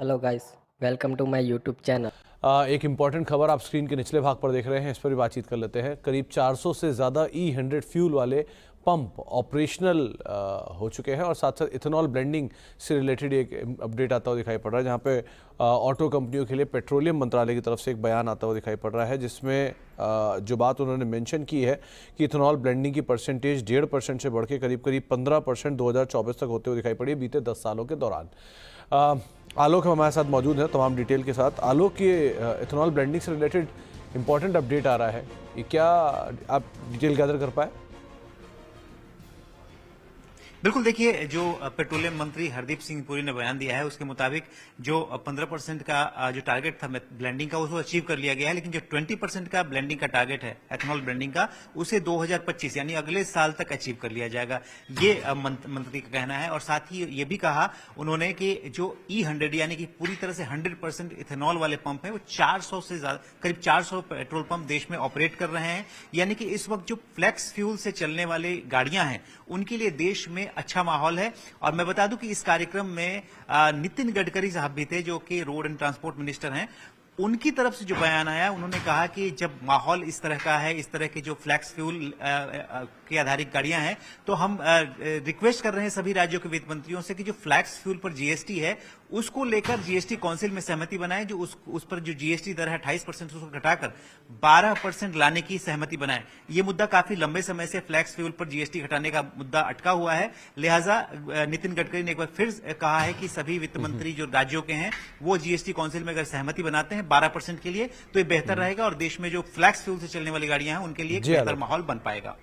Hello guys, welcome to my YouTube channel. एक important खबर आप स्क्रीन के निचले भाग पर देख रहे हैं, इस पर भी बातचीट कर लेते हैं। करीब 400 से ज़्यादा E100 फ्यूल वाले पंप ऑपरेशनल हो चुके हैं और साथ साथ इथेनॉल ब्लेंडिंग से रिलेटेड एक अपडेट आता हुआ दिखाई पड़ रहा है, जहां पे ऑटो कंपनियों के लिए पेट्रोलियम मंत्रालय की तरफ से एक बयान आता हुआ दिखाई पड़ रहा है, जिसमें जो बात उन्होंने मेंशन की है कि इथेनॉल ब्लेंडिंग की परसेंटेज 1.5% से बढ़ के करीब 15% 2024 तक होते हुए दिखाई पड़ी बीते 10 सालों के दौरान। आलोक हमारे साथ मौजूद है तमाम डिटेल के साथ। आलोक, ये इथेनॉल ब्लेंडिंग से रिलेटेड इंपॉर्टेंट अपडेट आ रहा है, ये क्या आप डिटेल गैदर कर पाए? बिल्कुल, देखिए, जो पेट्रोलियम मंत्री हरदीप सिंह पुरी ने बयान दिया है उसके मुताबिक जो 15% का जो टारगेट था ब्लेंडिंग का उसको अचीव कर लिया गया है, लेकिन जो 20% का ब्लेंडिंग का टारगेट है एथेनॉल ब्लेंडिंग का, उसे 2025 यानी अगले साल तक अचीव कर लिया जाएगा, ये मंत्री का कहना है। और साथ ही ये भी कहा उन्होंने कि जो E100 यानी कि पूरी तरह से 100% इथेनॉल वाले पंप है वो 400 से ज्यादा, करीब 400 पेट्रोल पंप देश में ऑपरेट कर रहे हैं। यानी कि इस वक्त जो फ्लेक्स फ्यूल से चलने वाली गाड़ियां हैं उनके लिए देश में अच्छा माहौल है। और मैं बता दूं कि इस कार्यक्रम में नितिन गडकरी साहब भी थे, जो कि रोड एंड ट्रांसपोर्ट मिनिस्टर हैं। उनकी तरफ से जो बयान आया, उन्होंने कहा कि जब माहौल इस तरह का है, इस तरह के जो फ्लैक्स फ्यूल के आधारित गाड़ियां हैं, तो हम रिक्वेस्ट कर रहे हैं सभी राज्यों के वित्त मंत्रियों से कि जो फ्लैक्स फ्यूल पर जीएसटी है उसको लेकर जीएसटी काउंसिल में सहमति बनाए, जो उस पर जो जीएसटी दर है 28% उसको घटाकर 12% लाने की सहमति बनाए। ये मुद्दा काफी लंबे समय से फ्लैक्स फ्यूल पर जीएसटी घटाने का मुद्दा अटका हुआ है। लिहाजा नितिन गडकरी ने एक बार फिर कहा है कि सभी वित्त मंत्री जो राज्यों के हैं वो जीएसटी काउंसिल में अगर सहमति बनाते हैं 12% के लिए, तो ये बेहतर रहेगा और देश में जो फ्लैक्स फ्यूल से चलने वाली गाड़ियां हैं उनके लिए एक बेहतर माहौल बन पाएगा।